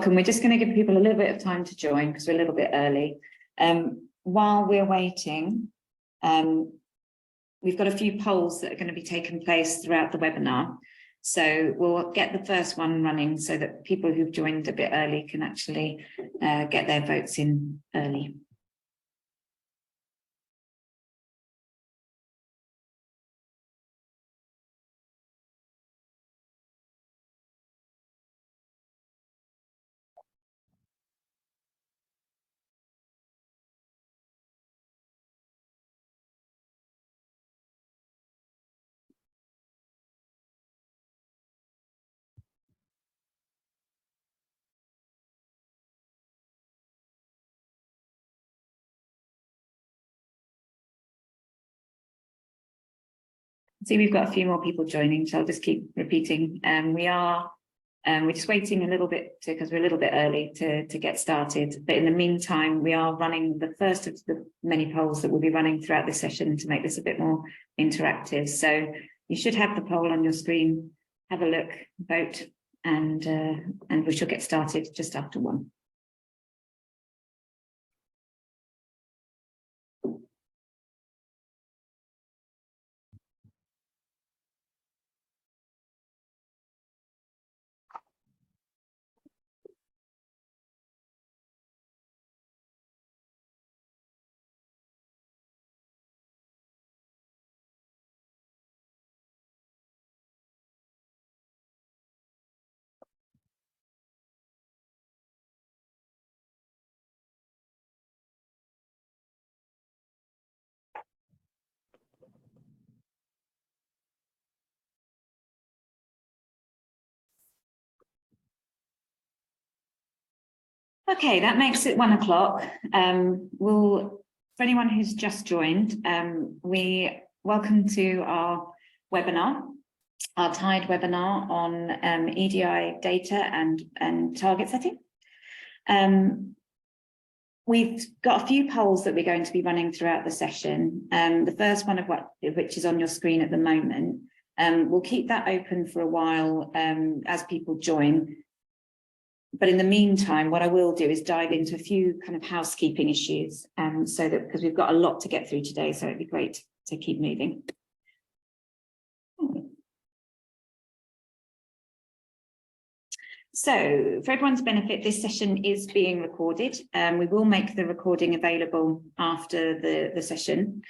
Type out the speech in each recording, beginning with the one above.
welcome. We're just going to give people a little bit of time to join because we're a little bit early. While we're waiting, we've got a few polls that are going to be taking place throughout the webinar. So we'll get the first one running so that people who've joined a bit early can actually get their votes in early. See, we've got a few more people joining, so I'll just keep repeating. We're just waiting a little bit because we're a little bit early to get started. But in the meantime, we are running the first of the many polls that we'll be running throughout this session to make this a bit more interactive. So you should have the poll on your screen. Have a look, vote, and we shall get started just after 1. Okay, that makes it 1 o'clock. For anyone who's just joined, we welcome to our webinar, our TIDE webinar on EDI data and target setting. We've got a few polls that we're going to be running throughout the session. The first one of which is on your screen at the moment. We'll keep that open for a while as people join. But in the meantime, what I will do is dive into a few kind of housekeeping issues, so that because we've got a lot to get through today, so it'd be great to keep moving. So for everyone's benefit, this session is being recorded. We will make the recording available after the session.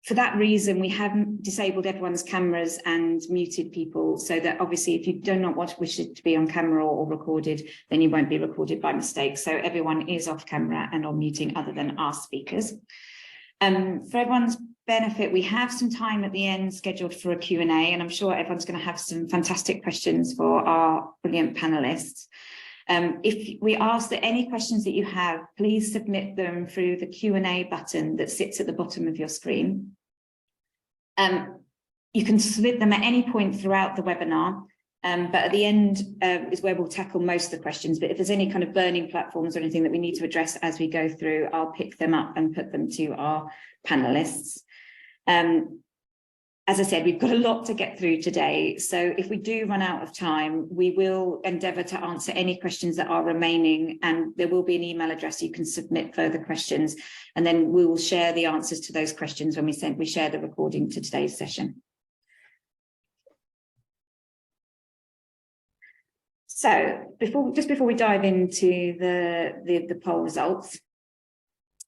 For that reason, we have disabled everyone's cameras and muted people so that obviously if you do not wish it to be on camera or recorded, then you won't be recorded by mistake. So everyone is off camera and on muting other than our speakers. For everyone's benefit, we have some time at the end scheduled for a Q&A, and I'm sure everyone's going to have some fantastic questions for our brilliant panelists. If we ask that any questions that you have, please submit them through the Q&A button that sits at the bottom of your screen. You can submit them at any point throughout the webinar, but at the end is where we'll tackle most of the questions. But if there's any kind of burning platforms or anything that we need to address as we go through, I'll pick them up and put them to our panelists. As I said, we've got a lot to get through today. So if we do run out of time, we will endeavour to answer any questions that are remaining, and there will be an email address you can submit further questions, and then we will share the answers to those questions when we share the recording to today's session. So just before we dive into the poll results,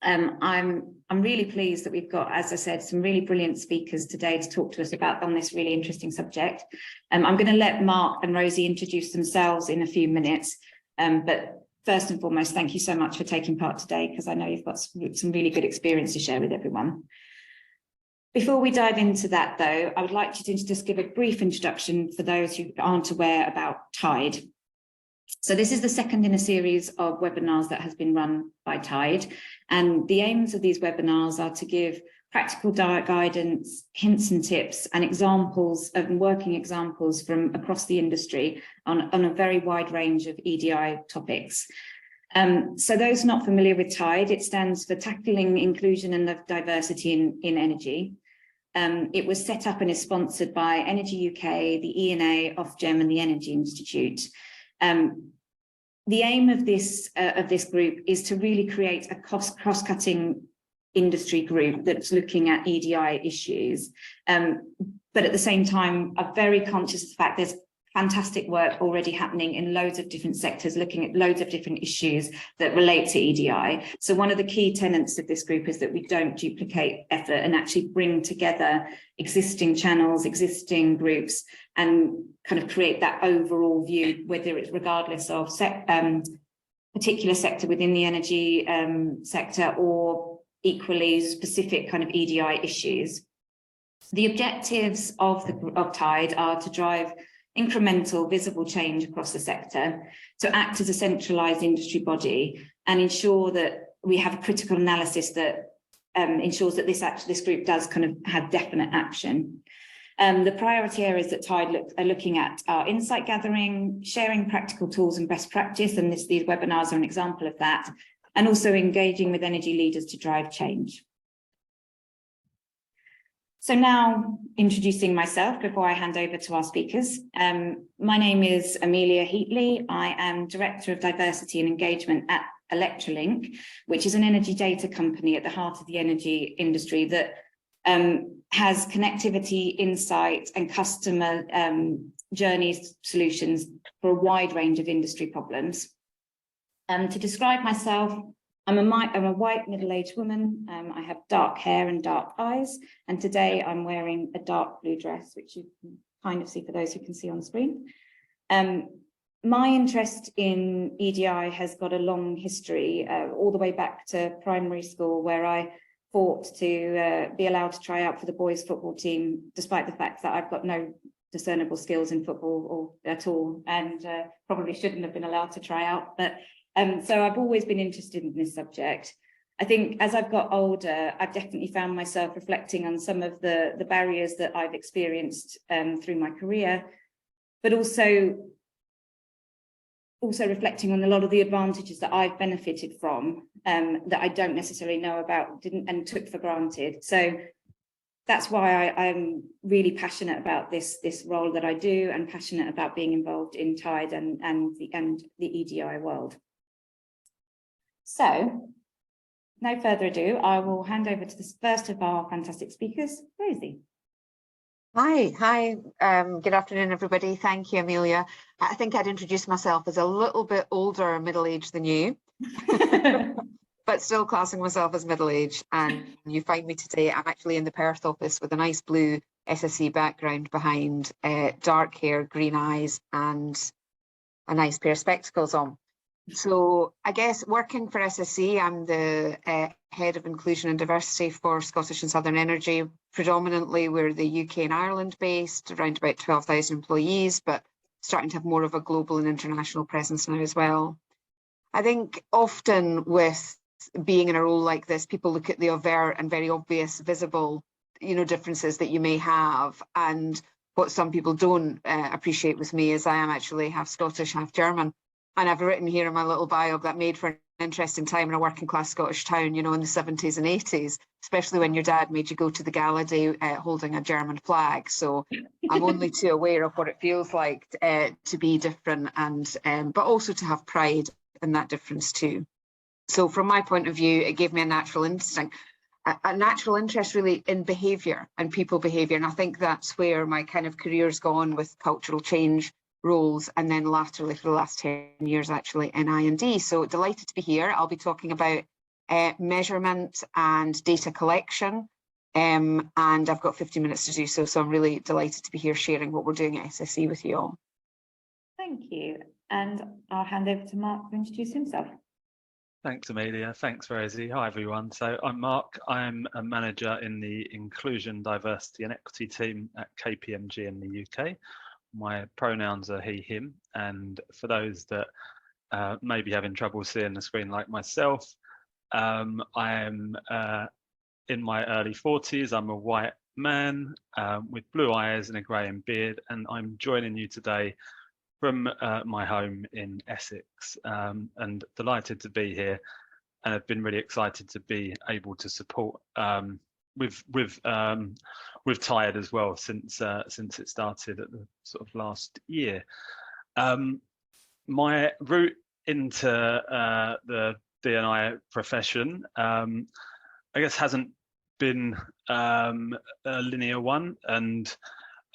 I'm really pleased that we've got, as I said, some really brilliant speakers today to talk to us about on this really interesting subject. I'm going to let Mark and Rosie introduce themselves in a few minutes. But first and foremost, thank you so much for taking part today, because I know you've got some really good experience to share with everyone. Before we dive into that, though, I would like to just give a brief introduction for those who aren't aware about TIDE. So this is the second in a series of webinars that has been run by TIDE. And the aims of these webinars are to give practical guidance, hints and tips, and examples of working examples from across the industry on a very wide range of EDI topics. So those not familiar with TIDE, it stands for Tackling Inclusion and Diversity in Energy. It was set up and is sponsored by Energy UK, the ENA, Ofgem, and the Energy Institute. The aim of this group is to really create a cross-cutting industry group that's looking at EDI issues, but at the same time are very conscious of the fact there's fantastic work already happening in loads of different sectors, looking at loads of different issues that relate to EDI. So one of the key tenets of this group is that we don't duplicate effort and actually bring together existing channels, existing groups, and kind of create that overall view, whether it's regardless of particular sector within the energy sector or equally specific kind of EDI issues. The objectives of TIDE are to drive incremental, visible change across the sector, to act as a centralised industry body and ensure that we have a critical analysis that ensures that this group does kind of have definite action. The priority areas that TIDE are looking at are insight gathering, sharing practical tools and best practice, and these webinars are an example of that, and also engaging with energy leaders to drive change. So now introducing myself before I hand over to our speakers. My name is Amelia Heatley. I am Director of Diversity and Engagement at Electrolink, which is an energy data company at the heart of the energy industry that has connectivity, insight and customer journeys solutions for a wide range of industry problems. To describe myself, I'm a white middle-aged woman. I have dark hair and dark eyes, and today I'm wearing a dark blue dress, which you can kind of see for those who can see on the screen. My interest in EDI has got a long history, all the way back to primary school, where I fought to be allowed to try out for the boys' football team, despite the fact that I've got no discernible skills in football or at all, and probably shouldn't have been allowed to try out. But so I've always been interested in this subject. I think as I've got older, I've definitely found myself reflecting on some of the barriers that I've experienced through my career, but also reflecting on a lot of the advantages that I've benefited from that I don't necessarily know about, and took for granted. So that's why I'm really passionate about this role that I do, and passionate about being involved in TIDE and the EDI world. So, no further ado, I will hand over to the first of our fantastic speakers, Rosie. Hi. Good afternoon, everybody. Thank you, Amelia. I think I'd introduce myself as a little bit older middle-aged than you, but still classing myself as middle-aged. And you find me today, I'm actually in the Perth office with a nice blue SSE background behind, dark hair, green eyes, and a nice pair of spectacles on. So I guess working for SSE, I'm the Head of Inclusion and Diversity for Scottish and Southern Energy. Predominantly, we're the UK and Ireland based, around about 12,000 employees, but starting to have more of a global and international presence now as well. I think often with being in a role like this, people look at the overt and very obvious, visible, differences that you may have. And what some people don't appreciate with me is I am actually half Scottish, half German. And I've written here in my little bio that made for an interesting time in a working class Scottish town, in the 70s and 80s, especially when your dad made you go to the gala day holding a German flag. So I'm only too aware of what it feels like to be different, and but also to have pride in that difference too. So from my point of view, it gave me a natural instinct, a natural interest really in behaviour and people behaviour. And I think that's where my kind of career's gone with cultural change roles, and then laterally for the last 10 years actually in I&D. So delighted to be here. I'll be talking about measurement and data collection, and I've got 50 minutes to do so, so I'm really delighted to be here sharing what we're doing at SSE with you all. Thank you, and I'll hand over to Mark to introduce himself. Thanks, Amelia. Thanks, Rosie. Hi, everyone. So I'm Mark. I'm a manager in the Inclusion, Diversity and Equity team at KPMG in the UK. My pronouns are he, him, and for those that may be having trouble seeing the screen like myself, I am in my early 40s. I'm a white man with blue eyes and a greying beard, and I'm joining you today from my home in Essex, and delighted to be here, and I've been really excited to be able to support with TIDE as well since it started at the sort of last year. my route into the D&I profession, I guess, hasn't been a linear one, and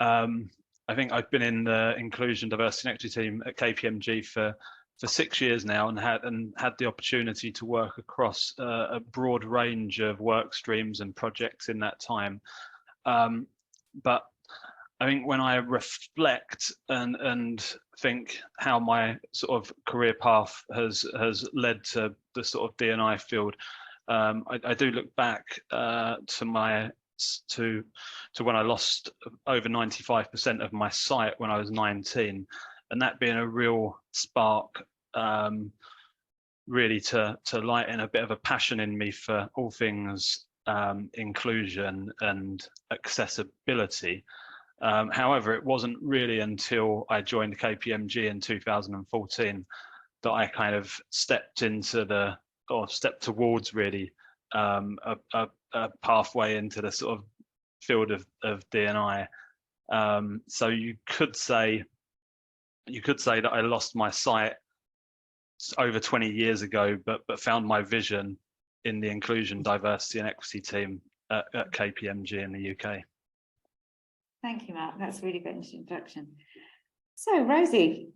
I think I've been in the inclusion, diversity and equity team at KPMG for 6 years now, and had the opportunity to work across a broad range of work streams and projects in that time. But I think when I reflect and think how my sort of career path has led to the sort of D&I field, I do look back to when I lost over 95% of my sight when I was 19, and that being a real spark, really to light in a bit of a passion in me for all things inclusion and accessibility. However, it wasn't really until I joined KPMG in 2014 that I kind of stepped towards really a pathway into the sort of field of D&I. So you could say that I lost my sight over 20 years ago, but found my vision in the inclusion, diversity and equity team at KPMG in the UK. Thank you, Mark. That's a really good introduction. So, Rosie,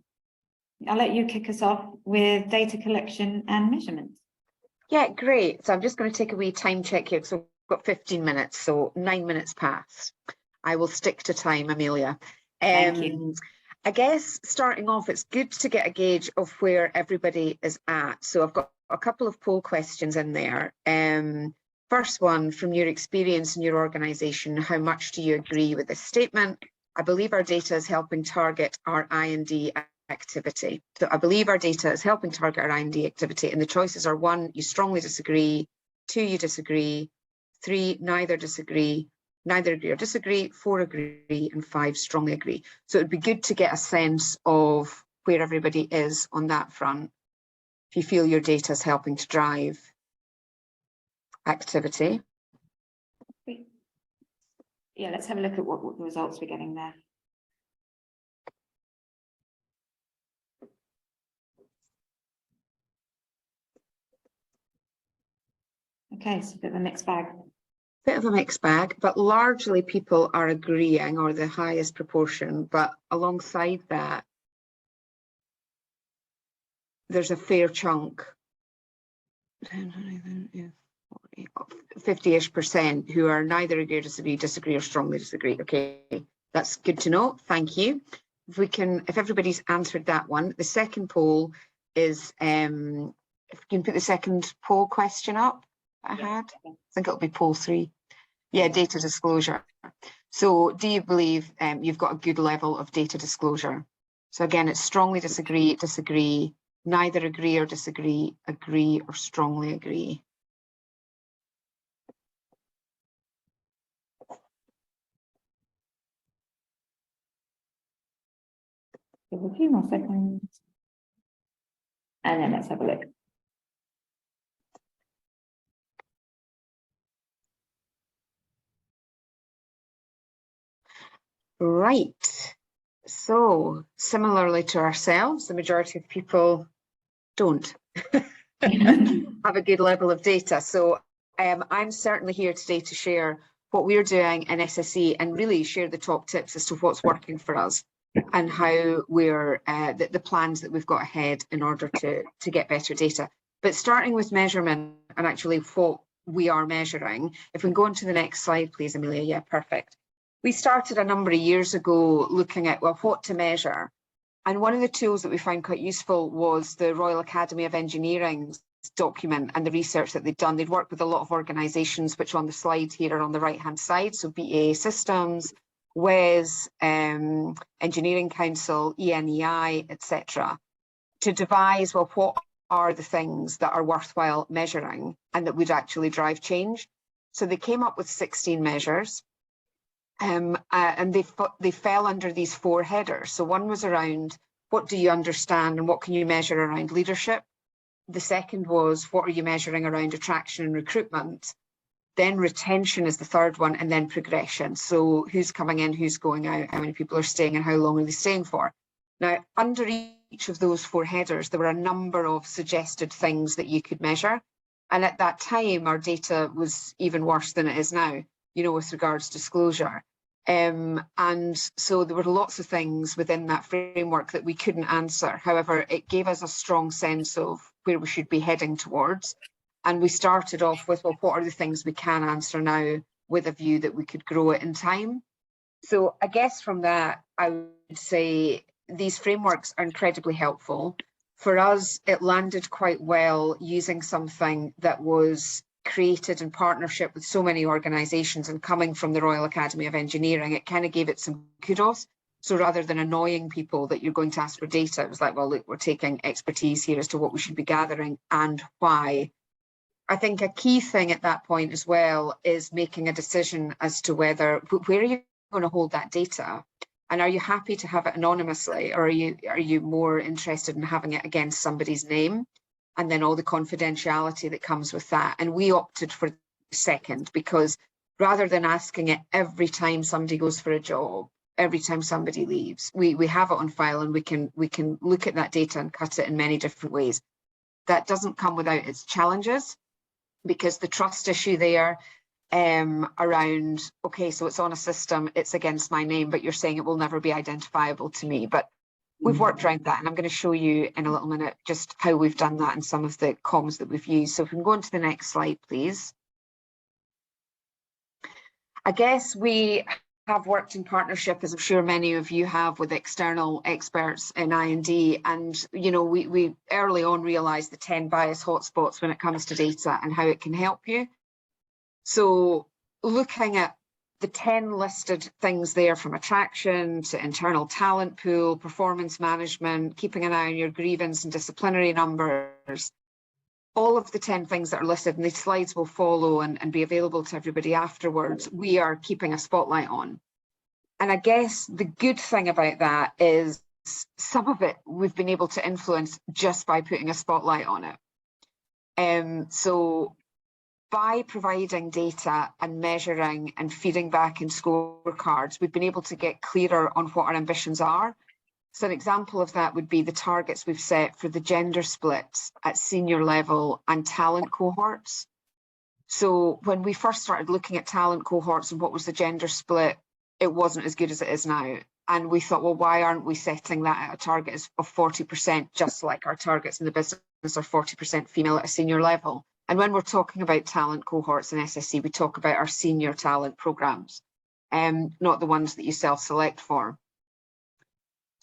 I'll let you kick us off with data collection and measurement. Yeah, great. So I'm just going to take a wee time check here because we've got 15 minutes, so 9 minutes past. I will stick to time, Amelia. Thank you. I guess starting off, it's good to get a gauge of where everybody is at. So I've got a couple of poll questions in there. First one, from your experience in your organisation, how much do you agree with this statement? I believe our data is helping target our I&D activity. So I believe our data is helping target our I&D activity, and the choices are 1, you strongly disagree, 2, you disagree, 3, neither disagree, neither agree or disagree, 4, agree, and 5, strongly agree. So it'd be good to get a sense of where everybody is on that front, if you feel your data is helping to drive activity. Yeah, let's have a look at what the results we're getting there. Okay, so a bit of a mixed bag. Bit of a mixed bag, but largely people are agreeing, or the highest proportion, but alongside that, there's a fair chunk, 50-ish% who are neither agree or disagree or strongly disagree. Okay, that's good to know. Thank you. If everybody's answered that one, the second poll is, if you can put the second poll question up I had. I think it'll be poll 3. Yeah, data disclosure. So do you believe you've got a good level of data disclosure? So again, it's strongly disagree, disagree, neither agree or disagree, agree or strongly agree. Give a few more seconds. And then let's have a look. Right. So similarly to ourselves, the majority of people don't have a good level of data. So I'm certainly here today to share what we're doing in SSE and really share the top tips as to what's working for us and how we're the plans that we've got ahead in order to get better data. But starting with measurement and actually what we are measuring, if we can go on to the next slide, please, Amelia. Yeah, perfect. We started a number of years ago looking at, well, what to measure. And one of the tools that we found quite useful was the Royal Academy of Engineering's document and the research that they'd done. They'd worked with a lot of organisations, which on the slide here are on the right-hand side. So BAE Systems, WES, Engineering Council, ENEI, etc., to devise, well, what are the things that are worthwhile measuring and that would actually drive change. So they came up with 16 measures. And they fell under these 4 headers. So one was around what do you understand and what can you measure around leadership? The second was what are you measuring around attraction and recruitment? Then retention is the third one, and then progression. So who's coming in, who's going out, how many people are staying and how long are they staying for? Now, under each of those 4 headers, there were a number of suggested things that you could measure. And at that time, our data was even worse than it is now, you know, with regards to disclosure. And so there were lots of things within that framework that we couldn't answer. However, it gave us a strong sense of where we should be heading towards. And we started off with, well, what are the things we can answer now, with a view that we could grow it in time. So I guess from that, I would say these frameworks are incredibly helpful. For us, it landed quite well using something that was created in partnership with so many organisations and coming from the Royal Academy of Engineering. It kind of gave it some kudos. So rather than annoying people that you're going to ask for data, it was like, well, look, we're taking expertise here as to what we should be gathering and why. I think a key thing at that point as well is making a decision as to whether, where are you going to hold that data? And are you happy to have it anonymously, or are you more interested in having it against somebody's name? And then all the confidentiality that comes with that. And we opted for the second, because rather than asking it every time somebody goes for a job, every time somebody leaves, we have it on file, and we can look at that data and cut it in many different ways. That doesn't come without its challenges, because the trust issue there around, okay, so it's on a system, it's against my name, but you're saying it will never be identifiable to me. But we've worked around that, and I'm going to show you in a little minute just how we've done that and some of the comms that we've used. So if we can go on to the next slide, please. I guess we have worked in partnership, as I'm sure many of you have, with external experts in I&D, and you know, we early on realised the 10 bias hotspots when it comes to data and how it can help you. So looking at the 10 listed things there, from attraction to internal talent pool, performance management, keeping an eye on your grievance and disciplinary numbers, all of the 10 things that are listed, and the slides will follow and be available to everybody afterwards, we are keeping a spotlight on. And I guess the good thing about that is some of it we've been able to influence just by putting a spotlight on it. So by providing data and measuring and feeding back in scorecards, we've been able to get clearer on what our ambitions are. So an example of that would be the targets we've set for the gender splits at senior level and talent cohorts. So when we first started looking at talent cohorts and what was the gender split, it wasn't as good as it is now. And we thought, well, why aren't we setting that at a target of 40%, just like our targets in the business are 40% female at a senior level? And when we're talking about talent cohorts in SSE, we talk about our senior talent programs, not the ones that you self-select for.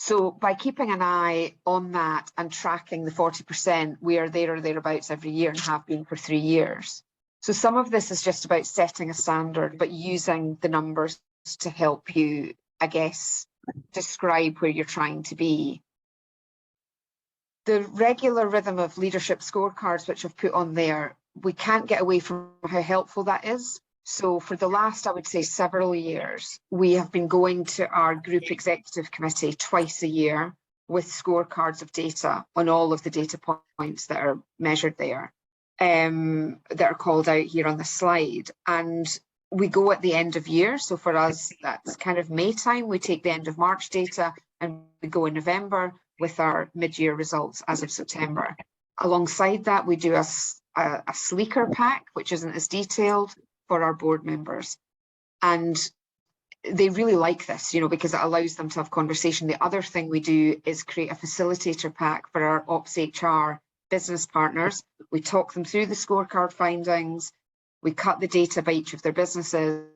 So by keeping an eye on that and tracking the 40%, we are there or thereabouts every year and have been for 3 years. So some of this is just about setting a standard, but using the numbers to help you, I guess, describe where you're trying to be. The regular rhythm of leadership scorecards, which I've put on there, we can't get away from how helpful that is. So for the last, I would say, several years, we have been going to our group executive committee twice a year with scorecards of data on all of the data points that are measured there, that are called out here on the slide. And we go at the end of year. So for us, that's kind of May time. We take the end of March data and we go in November with our mid-year results as of September. Alongside that, we do a sleeker pack, which isn't as detailed, for our board members. And they really like this, you know, because it allows them to have conversation. The other thing we do is create a facilitator pack for our Ops HR business partners. We talk them through the scorecard findings, we cut the data by each of their businesses,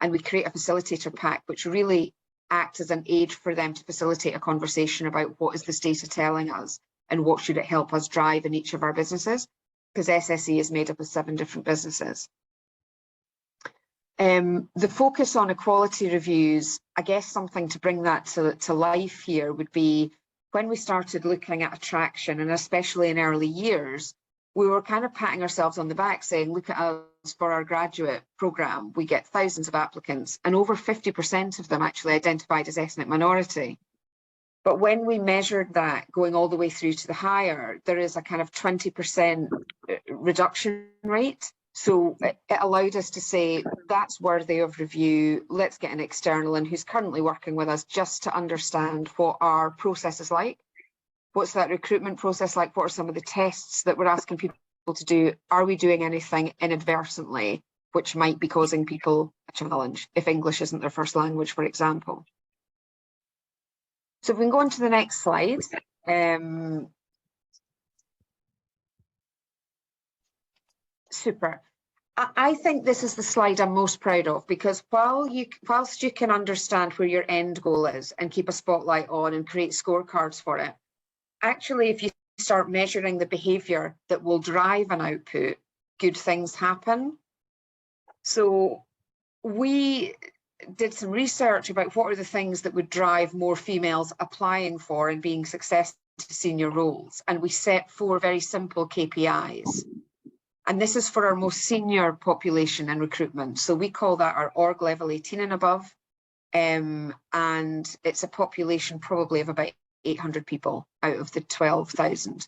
and we create a facilitator pack, which really acts as an aid for them to facilitate a conversation about what is this data telling us and what should it help us drive in each of our businesses, because SSE is made up of 7 different businesses. The focus on equality reviews, I guess something to bring that to life here would be when we started looking at attraction, and especially in early years, we were kind of patting ourselves on the back saying, look at us for our graduate programme, we get thousands of applicants and over 50% of them actually identified as ethnic minority. But when we measured that going all the way through to the higher, there is a kind of 20% reduction rate. So it allowed us to say, that's worthy of review, let's get an external in who's currently working with us just to understand what our process is like, What's that recruitment process like? What are some of the tests that we're asking people to do? Are we doing anything inadvertently which might be causing people a challenge if English isn't their first language, for example? So if we can go on to the next slide. Super. I think this is the slide I'm most proud of, because whilst you can understand where your end goal is and keep a spotlight on and create scorecards for it, actually, if you start measuring the behavior that will drive an output, good things happen. So we did some research about what are the things that would drive more females applying for and being successful to senior roles. And we set 4 very simple KPIs. And this is for our most senior population in recruitment. So we call that our org level 18 and above. And it's a population probably of about 800 people out of the 12,000.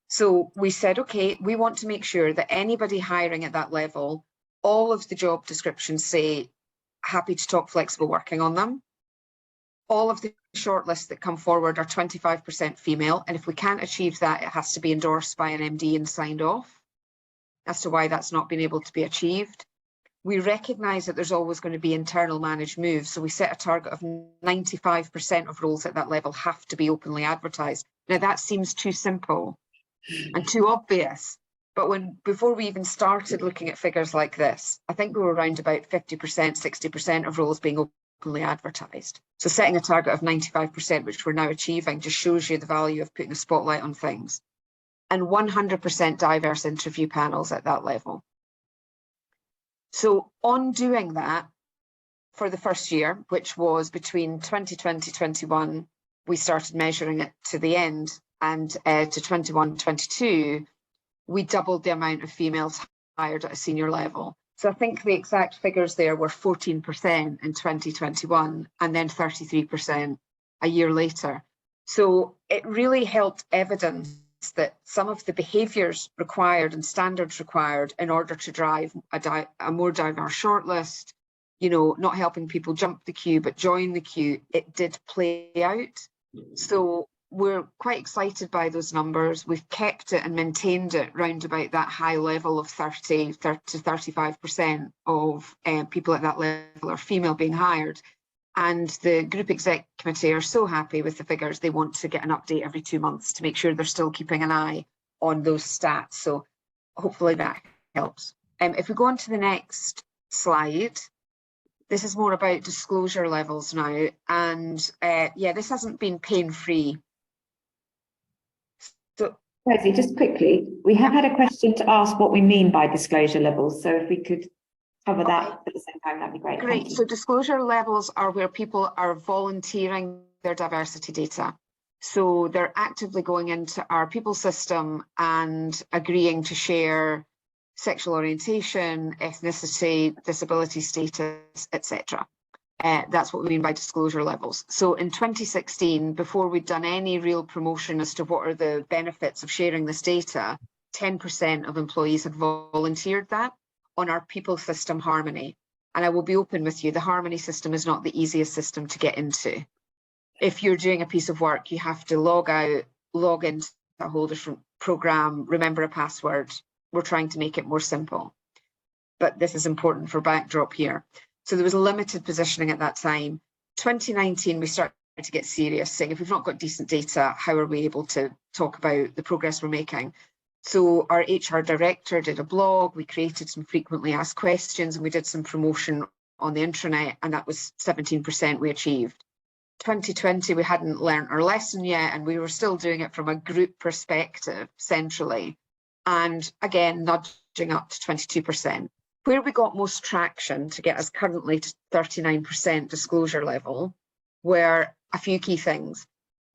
So we said, okay, we want to make sure that anybody hiring at that level, all of the job descriptions say, happy to talk flexible working on them. All of the shortlists that come forward are 25% female. And if we can't achieve that, it has to be endorsed by an MD and signed off as to why that's not been able to be achieved. We recognise that there's always going to be internal managed moves. So we set a target of 95% of roles at that level have to be openly advertised. Now that seems too simple and too obvious. But before we even started looking at figures like this, I think we were around about 50%, 60% of roles being openly advertised. So setting a target of 95%, which we're now achieving, just shows you the value of putting a spotlight on things. And 100% diverse interview panels at that level. So on doing that for the first year, which was between 2020-21, we started measuring it to the end, and to 21-22, we doubled the amount of females hired at a senior level. So I think the exact figures there were 14% in 2021 and then 33% a year later. So it really helped evidence that some of the behaviours required and standards required in order to drive a more diverse shortlist, you know, not helping people jump the queue but join the queue, it did play out. So we're quite excited by those numbers. We've kept it and maintained it round about that high level of 30 to 35% of people at that level are female being hired. And the group exec committee are so happy with the figures, they want to get an update every 2 months to make sure they're still keeping an eye on those stats. So hopefully that helps. If we go on to the next slide, this is more about disclosure levels now. And yeah, this hasn't been pain-free. So, Rosie, just quickly, we have had a question to ask what we mean by disclosure levels. So if we could cover that at the same time, that'd be great. Great. So disclosure levels are where people are volunteering their diversity data. So they're actively going into our people system and agreeing to share sexual orientation, ethnicity, disability status, etc. That's what we mean by disclosure levels. So in 2016, before we'd done any real promotion as to what are the benefits of sharing this data, 10% of employees had volunteered that on our people system, Harmony. And I will be open with you, the Harmony system is not the easiest system to get into. If you're doing a piece of work, you have to log out, log into a whole different program, remember a password. We're trying to make it more simple. But this is important for backdrop here. So there was limited positioning at that time. 2019, we started to get serious, saying if we've not got decent data, how are we able to talk about the progress we're making? So our HR director did a blog, we created some frequently asked questions, and we did some promotion on the intranet, and that was 17% we achieved. 2020, we hadn't learned our lesson yet, and we were still doing it from a group perspective centrally. And again, nudging up to 22%. Where we got most traction to get us currently to 39% disclosure level were a few key things.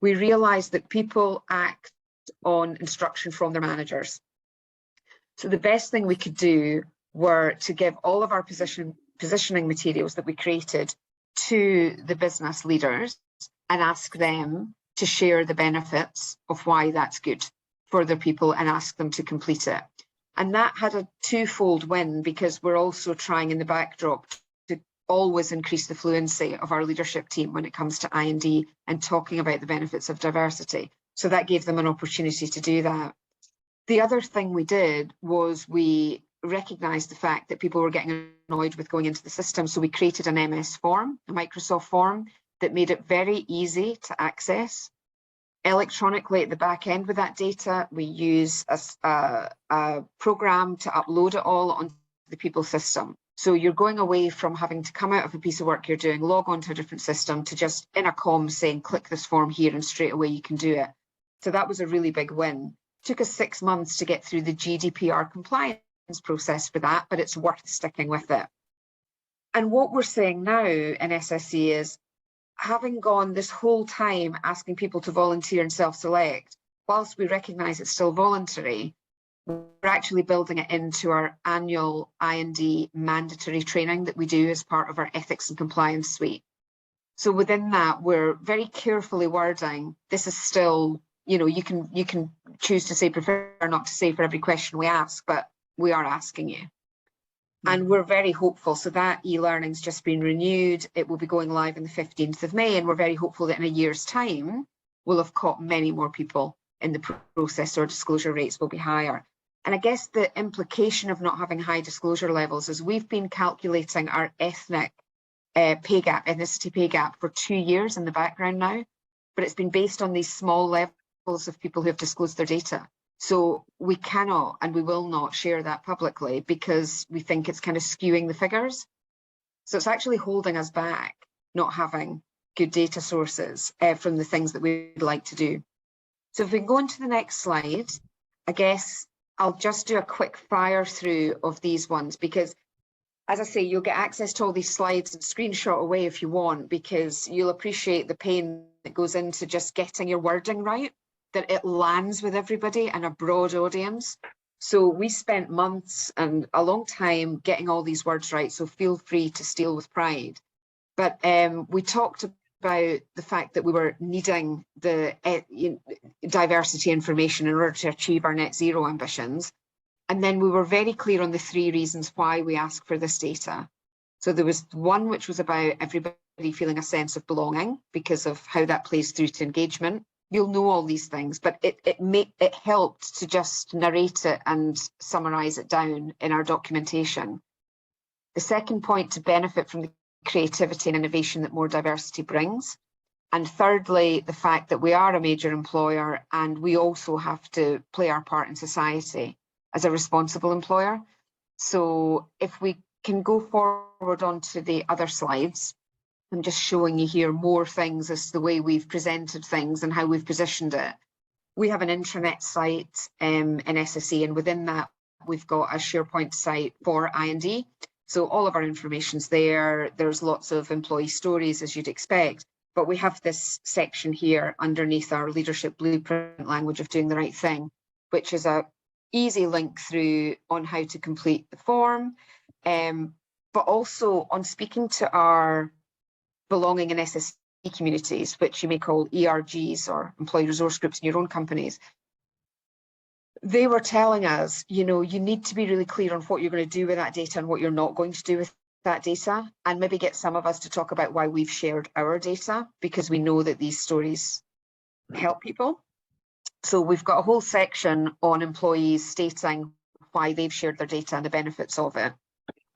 We realised that people act on instruction from their managers. So the best thing we could do were to give all of our positioning materials that we created to the business leaders and ask them to share the benefits of why that's good for their people and ask them to complete it. And that had a twofold win, because we're also trying in the backdrop to always increase the fluency of our leadership team when it comes to I&D and talking about the benefits of diversity. So that gave them an opportunity to do that. The other thing we did was we recognized the fact that people were getting annoyed with going into the system. So we created an MS form, a Microsoft form, that made it very easy to access. Electronically at the back end with that data, we use a program to upload it all onto the people system. So you're going away from having to come out of a piece of work you're doing, log on to a different system, to just in a comm saying, click this form here, and straight away you can do it. So that was a really big win. Took us 6 months to get through the GDPR compliance process for that, but it's worth sticking with it. And what we're saying now in SSE is, having gone this whole time asking people to volunteer and self-select, whilst we recognise it's still voluntary, we're actually building it into our annual I&D mandatory training that we do as part of our ethics and compliance suite. So within that, we're very carefully wording, this is still, you know, you can choose to say prefer not to say for every question we ask, but we are asking you. And we're very hopeful. So that e-learning's just been renewed. It will be going live on the 15th of May. And we're very hopeful that in a year's time, we'll have caught many more people in the process, so our disclosure rates will be higher. And I guess the implication of not having high disclosure levels is we've been calculating our ethnic ethnicity pay gap for 2 years in the background now, but it's been based on these small levels of people who have disclosed their data. So we cannot and we will not share that publicly because we think it's kind of skewing the figures. So it's actually holding us back, not having good data sources from the things that we'd like to do. So if we go on to the next slide, I guess I'll just do a quick fire through of these ones because, as I say, you'll get access to all these slides and screenshot away if you want, because you'll appreciate the pain that goes into just getting your wording right, that it lands with everybody and a broad audience. So we spent months and a long time getting all these words right, so feel free to steal with pride. But we talked about the fact that we were needing the diversity information in order to achieve our net zero ambitions. And then we were very clear on the 3 reasons why we ask for this data. So there was one which was about everybody feeling a sense of belonging because of how that plays through to engagement. You'll know all these things, but it helped to just narrate it and summarize it down in our documentation. The second point, to benefit from the creativity and innovation that more diversity brings. And thirdly, the fact that we are a major employer and we also have to play our part in society as a responsible employer. So if we can go forward onto the other slides, I'm just showing you here more things as to the way we've presented things and how we've positioned it. We have an intranet site in SSE, and within that, we've got a SharePoint site for I&D. So all of our information's there. There's lots of employee stories, as you'd expect, but we have this section here underneath our leadership blueprint language of doing the right thing, which is a easy link through on how to complete the form, but also on speaking to our belonging in SSE communities, which you may call ERGs or employee resource groups in your own companies. They were telling us, you know, you need to be really clear on what you're going to do with that data and what you're not going to do with that data, and maybe get some of us to talk about why we've shared our data, because we know that these stories help people. So we've got a whole section on employees stating why they've shared their data and the benefits of it.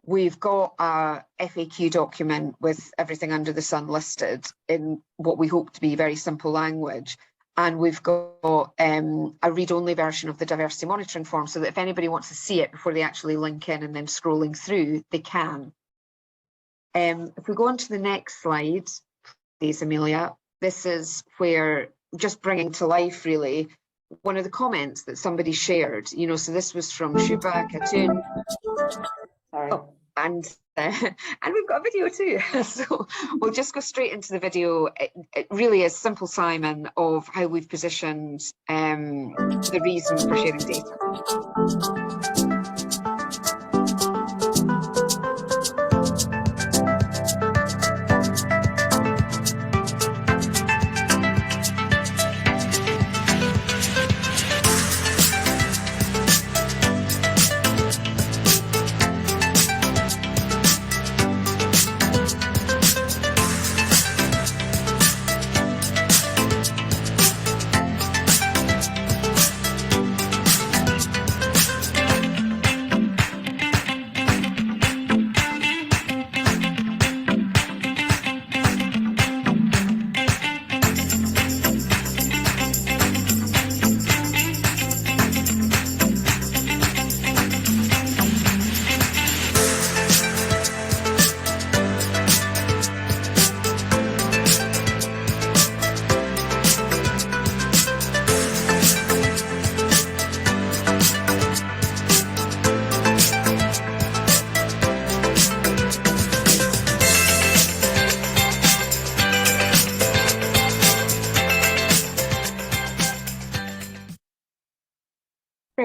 We've got a FAQ document with everything under the sun listed in what we hope to be very simple language. And we've got a read-only version of the diversity monitoring form, so that if anybody wants to see it before they actually link in and then scrolling through, they can. If we go on to the next slide, please, Amelia, this is where, just bringing to life really, one of the comments that somebody shared, you know, so this was from Shuba Khatun. Sorry. Oh, and we've got a video too. So we'll just go straight into the video. It really is simple, Simon, of how we've positioned the reason for sharing data.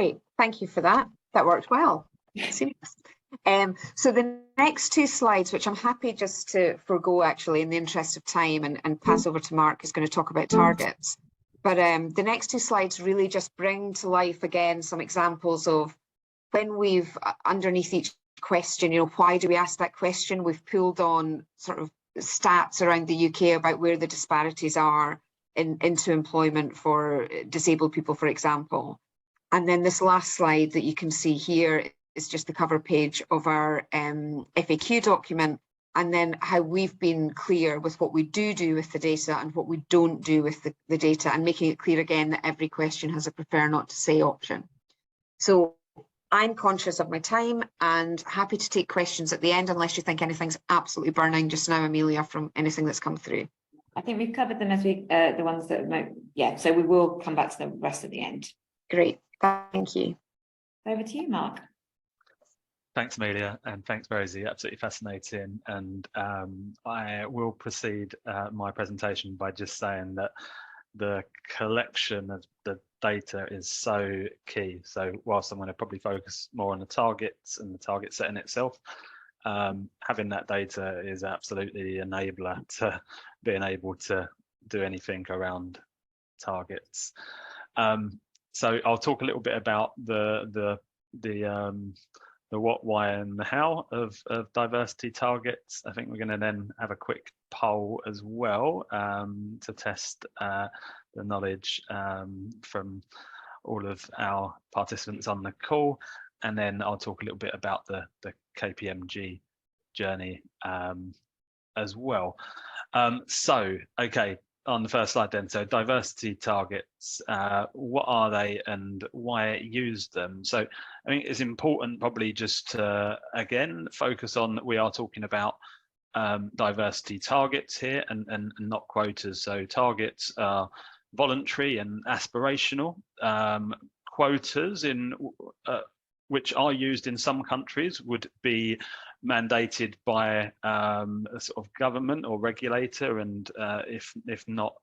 Great, thank you for that. That worked well. Seamless. So the next two slides, which I'm happy just to forego actually in the interest of time and pass over to Mark, who's going to talk about targets. But the next two slides really just bring to life again some examples of when we've underneath each question, why do we ask that question? We've pulled on sort of stats around the UK about where the disparities are into employment for disabled people, for example. And then this last slide that you can see here is just the cover page of our FAQ document, and then how we've been clear with what we do with the data and what we don't do with the data, and making it clear again that every question has a prefer not to say option. So I'm conscious of my time and happy to take questions at the end, unless you think anything's absolutely burning just now, Amelia, from anything that's come through. I think we've covered them as the ones that, yeah, so we will come back to the rest at the end. Great, thank you. Over to you, Mark. Thanks, Amelia, and thanks, Rosie. Absolutely fascinating. And I will proceed my presentation by just saying that the collection of the data is so key. So whilst I'm going to probably focus more on the targets and the target setting itself, having that data is absolutely the enabler to being able to do anything around targets. So I'll talk a little bit about the what, why, and the how of diversity targets. I think we're going to then have a quick poll as well to test the knowledge from all of our participants on the call, and then I'll talk a little bit about the KPMG journey as well. So, okay, on the first slide then, so diversity targets, what are they and why use them? So I think it's important probably just to, again, focus on that we are talking about diversity targets here and not quotas. So targets are voluntary and aspirational. Quotas in which are used in some countries would be mandated by a sort of government or regulator, and if not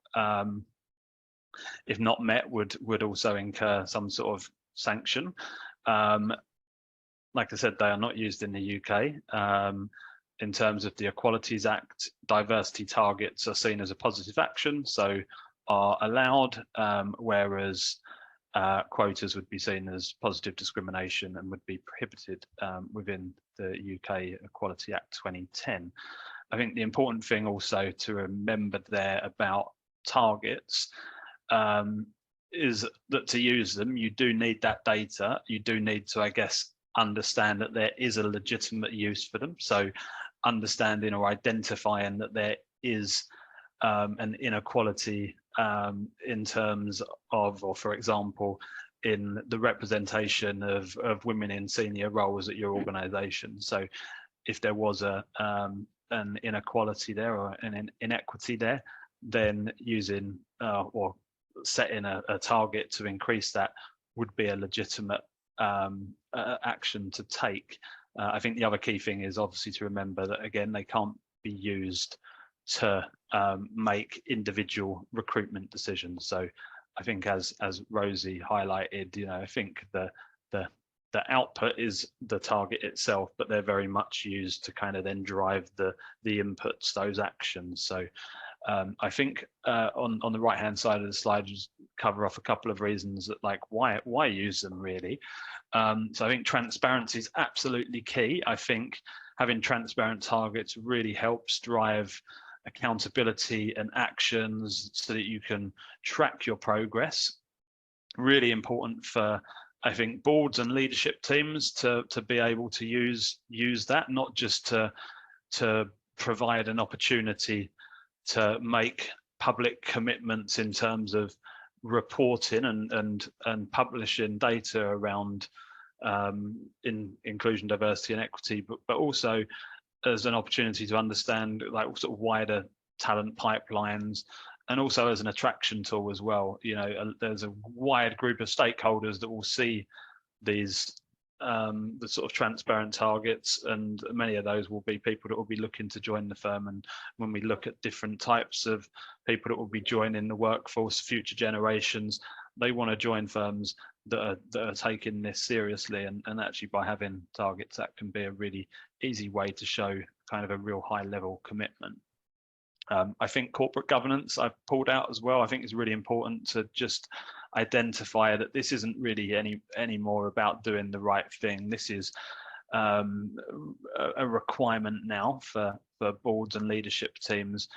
met, would also incur some sort of sanction. Like I said, they are not used in the UK. In terms of the Equalities Act, diversity targets are seen as a positive action, so are allowed, whereas quotas would be seen as positive discrimination and would be prohibited within the UK Equality Act 2010. I think the important thing also to remember there about targets is that to use them, you do need that data. You do need to, I guess, understand that there is a legitimate use for them. So understanding or identifying that there is an inequality in terms of, or for example, in the representation of women in senior roles at your organization. So if there was an inequality there or an inequity there, then using or setting a target to increase that would be a legitimate action to take. I think the other key thing is obviously to remember that, again, they can't be used to make individual recruitment decisions. So I think as Rosie highlighted, I think the output is the target itself, but they're very much used to kind of then drive the inputs, those actions. So I think on the right hand side of the slide, just cover off a couple of reasons that, like, why use them really. So I think transparency is absolutely key. I think having transparent targets really helps drive accountability and actions so that you can track your progress. Really important for, I think, boards and leadership teams to be able to use that, not just to provide an opportunity to make public commitments in terms of reporting and publishing data around in inclusion, diversity and equity, but also as an opportunity to understand, like, sort of wider talent pipelines, and also as an attraction tool as well. There's a wide group of stakeholders that will see these the sort of transparent targets, and many of those will be people that will be looking to join the firm. And when we look at different types of people that will be joining the workforce, future generations, they want to join firms that are taking this seriously, and actually by having targets, that can be a really easy way to show kind of a real high level commitment. I think corporate governance I've pulled out as well. I think it's really important to just identify that this isn't really any more about doing the right thing. This is a requirement now for boards and leadership teams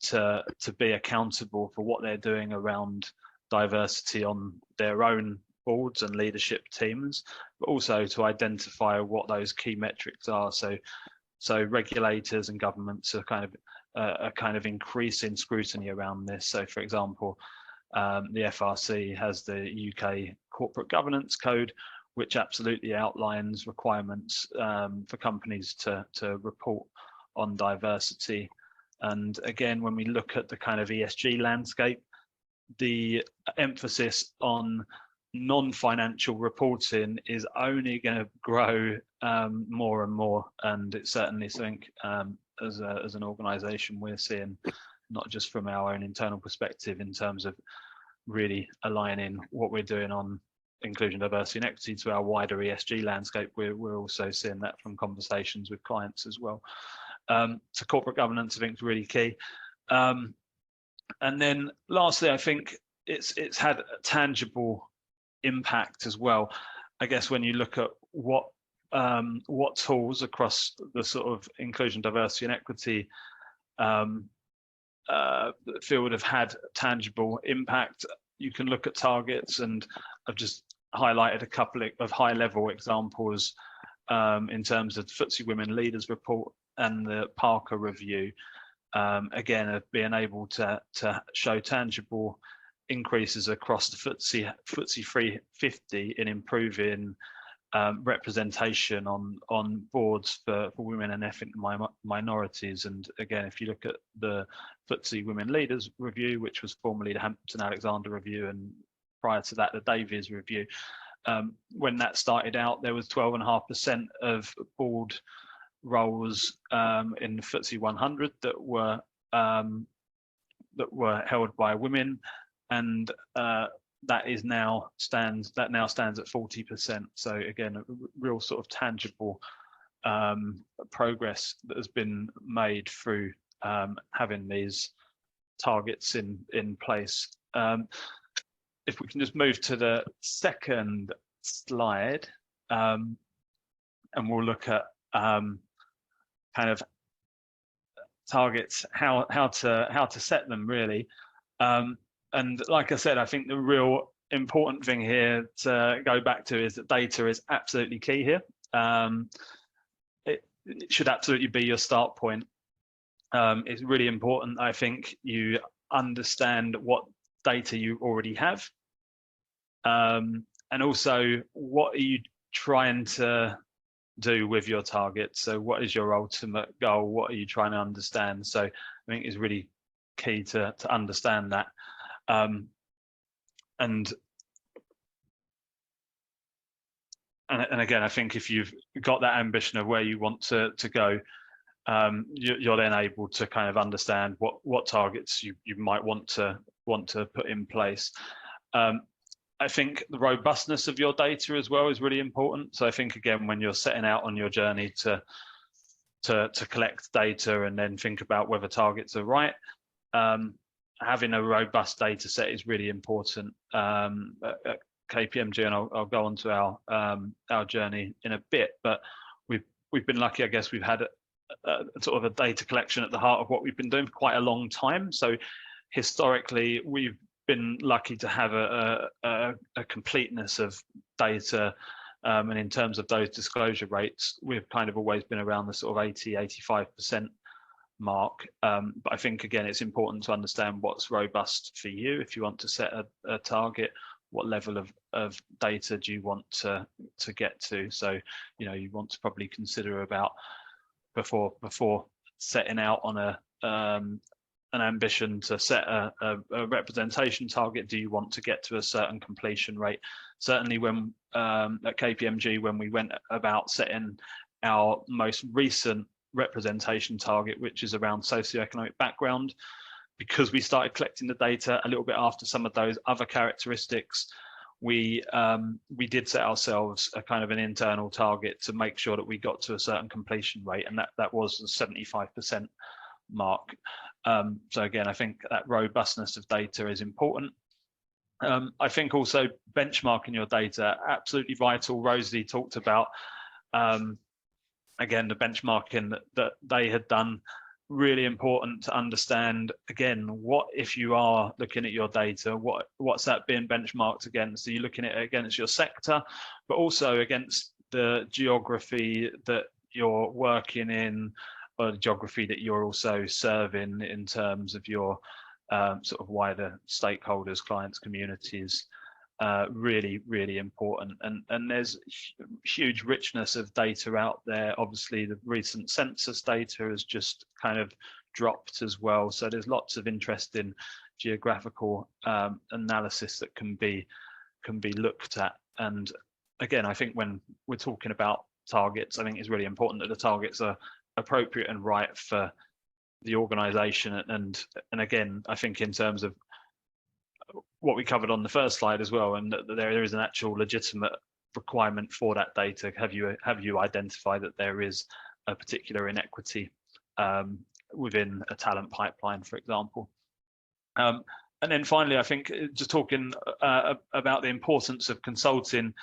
to be accountable for what they're doing around diversity on their own boards and leadership teams, but also to identify what those key metrics are. So regulators and governments are kind of increasing scrutiny around this. So, for example, the FRC has the UK Corporate Governance Code, which absolutely outlines requirements for companies to report on diversity. And again, when we look at the kind of ESG landscape, the emphasis on non-financial reporting is only going to grow more and more, and it's certainly something as an organisation we're seeing, not just from our own internal perspective in terms of really aligning what we're doing on inclusion, diversity and equity to our wider ESG landscape. We're also seeing that from conversations with clients as well. So corporate governance, I think, is really key. And then lastly, I think it's had a tangible impact as well. I guess when you look at what tools across the sort of inclusion, diversity and equity field have had tangible impact, you can look at targets, and I've just highlighted a couple of high level examples in terms of the FTSE Women Leaders Report and the Parker Review, again, of being able to show tangible increases across the FTSE 350 in improving representation on boards for women and ethnic minorities. And again, if you look at the FTSE Women Leaders Review, which was formerly the Hampton Alexander Review, and prior to that the Davies Review, when that started out, there was 12.5% of board roles in the FTSE 100 that were held by women, and that now stands at 40%. So again, a real sort of tangible progress that has been made through having these targets in place. If we can just move to the second slide, and we'll look at kind of targets, how to set them really. And like I said, I think the real important thing here to go back to is that data is absolutely key here. It should absolutely be your start point. It's really important, I think, you understand what data you already have, and also what are you trying to do with your targets. So what is your ultimate goal? What are you trying to understand? So I think it's really key to understand that. And again, I think if you've got that ambition of where you want to go, you're then able to kind of understand what targets you might want to put in place. I think the robustness of your data as well is really important. So I think, again, when you're setting out on your journey to collect data and then think about whether targets are right, having a robust data set is really important. At KPMG, and I'll go on to our journey in a bit, but we've been lucky, I guess. We've had a sort of a data collection at the heart of what we've been doing for quite a long time. So historically, we've been lucky to have a completeness of data, and in terms of those disclosure rates, we've kind of always been around the sort of 80–85% mark. But I think, again, it's important to understand what's robust for you. If you want to set a target, what level of data do you want to get to? So, you know, you want to probably consider about before setting out on an ambition to set a representation target. Do you want to get to a certain completion rate? Certainly when at KPMG, when we went about setting our most recent representation target, which is around socioeconomic background, because we started collecting the data a little bit after some of those other characteristics, we did set ourselves a kind of an internal target to make sure that we got to a certain completion rate, and that was the 75% mark. So again, I think that robustness of data is important. I think also benchmarking your data, absolutely vital. Rosie talked about, again, the benchmarking that they had done, really important to understand, again, what if you are looking at your data, what's that being benchmarked against? So you're looking at it against your sector, but also against the geography that you're working in, or the geography that you're also serving in terms of your sort of wider stakeholders, clients, communities. Really important, and there's huge richness of data out there. Obviously the recent census data has just kind of dropped as well, so there's lots of interesting geographical analysis that can be looked at. And again, I think when we're talking about targets, I think it's really important that the targets are appropriate and right for the organization. And again, I think in terms of what we covered on the first slide as well, and that there is an actual legitimate requirement for that data. Have you identified that there is a particular inequity within a talent pipeline, for example? And then finally, I think just talking about the importance of consulting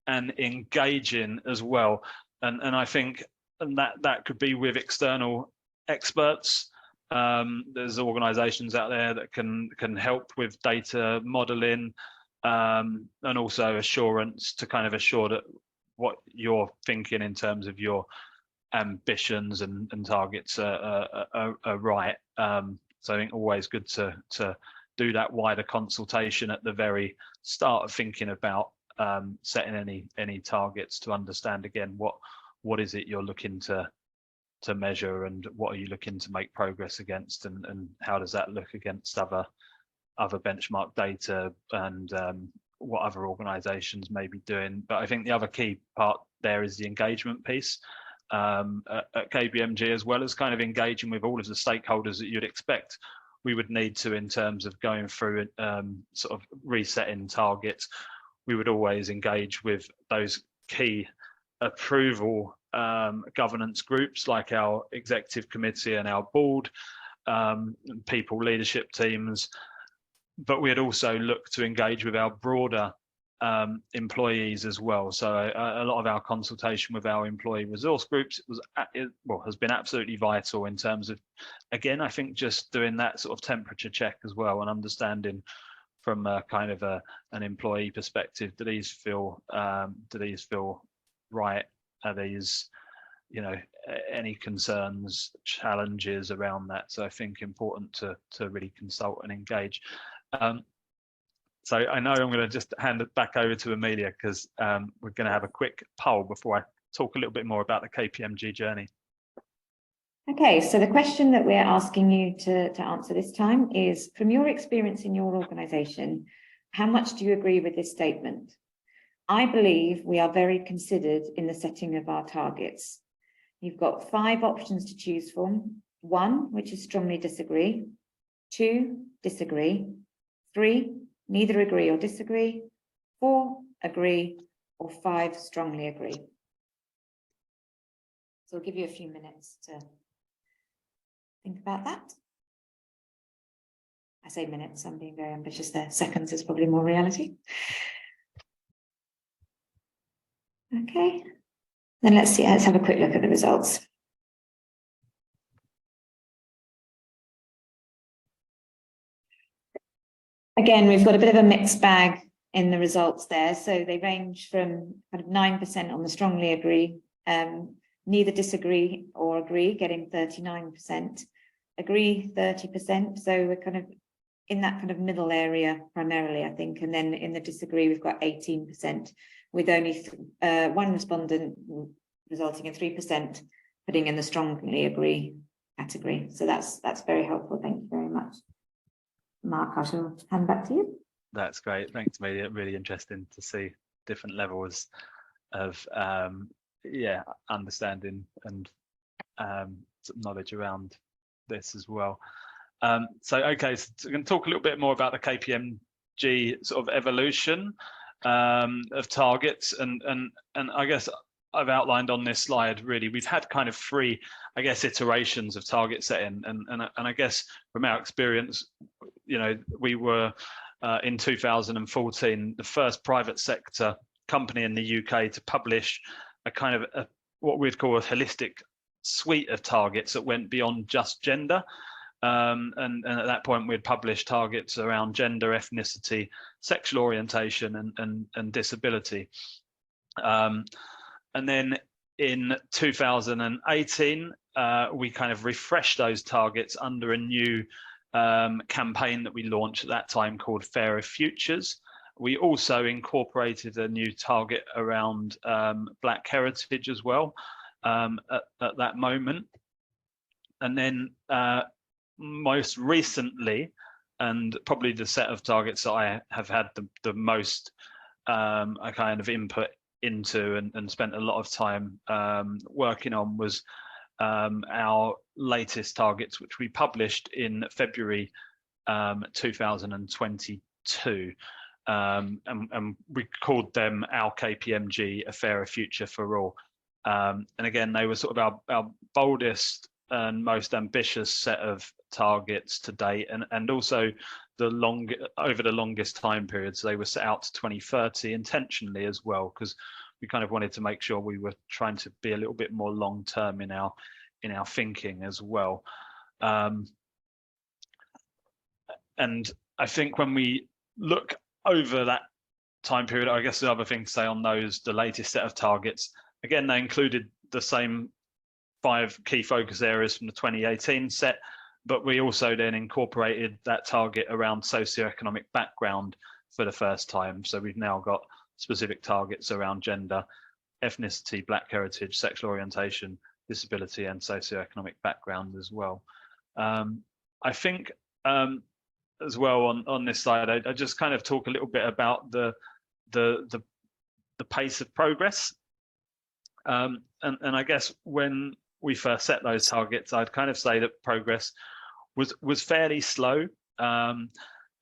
and engaging as well, and I think that could be with external experts. There's organizations out there that can help with data modeling, and also assurance to kind of assure that what you're thinking in terms of your ambitions and targets are right. So I think always good to do that wider consultation at the very start of thinking about setting any targets, to understand again what is it you're looking to measure, and what are you looking to make progress against, and how does that look against other benchmark data, and what other organizations may be doing. But I think the other key part there is the engagement piece at KPMG, as well as kind of engaging with all of the stakeholders that you'd expect we would need to, in terms of going through sort of resetting targets. We would always engage with those key approval governance groups like our executive committee and our board, people leadership teams, but we'd also look to engage with our broader employees as well. So a lot of our consultation with our employee resource groups has been absolutely vital, in terms of, again, I think just doing that sort of temperature check as well, and understanding from a kind of an employee perspective, do these feel right? Are these, any concerns, challenges around that? So I think important to really consult and engage. So I know I'm going to just hand it back over to Amelia, because we're going to have a quick poll before I talk a little bit more about the KPMG journey. Okay, so the question that we're asking you to answer this time is, from your experience in your organisation, how much do you agree with this statement? I believe we are very considered in the setting of our targets. You've got 5 options to choose from. 1, which is strongly disagree. 2, disagree. 3, neither agree or disagree. 4, agree. Or 5, strongly agree. So I'll give you a few minutes to think about that. I say minutes, I'm being very ambitious there. Seconds is probably more reality. Okay, then let's have a quick look at the results. Again, we've got a bit of a mixed bag in the results there. So they range from kind of 9% on the strongly agree, neither disagree or agree, getting 39%, agree 30%. So we're kind of in that kind of middle area primarily, I think. And then in the disagree, we've got 18%, with only 1 respondent resulting in 3% putting in the strongly agree category. So that's very helpful. Thank you very much. Mark, I shall hand back to you. That's great. Thanks, Amelia. Really interesting to see different levels of understanding and knowledge around this as well. So I'm going to talk a little bit more about the KPMG sort of evolution. of targets, and I guess I've outlined on this slide, really we've had kind of three, I guess, iterations of target setting, and I guess from our experience, you know, we were in 2014 the first private sector company in the UK to publish a kind of what we'd call a holistic suite of targets that went beyond just gender. And at that point, we'd published targets around gender, ethnicity, sexual orientation, and disability. And then in 2018, we kind of refreshed those targets under a new campaign that we launched at that time called Fairer Futures. We also incorporated a new target around Black heritage as well at that moment. And then most recently, and probably the set of targets that I have had the most a kind of input into and spent a lot of time working on was our latest targets, which we published in February 2022. And we called them our KPMG, A Fairer Future for All. And again, they were sort of our boldest and most ambitious set of targets to date, and also over the longest time period. So they were set out to 2030 intentionally as well, because we kind of wanted to make sure we were trying to be a little bit more long term in our thinking as well. And I think when we look over that time period, I guess the other thing to say on those, the latest set of targets, again, they included the same 5 key focus areas from the 2018 set, but we also then incorporated that target around socioeconomic background for the first time. So we've now got specific targets around gender, ethnicity, Black heritage, sexual orientation, disability, and socioeconomic background as well. I think as well on this slide, I just kind of talk a little bit about the pace of progress. And I guess when we first set those targets, I'd kind of say that progress was fairly slow. And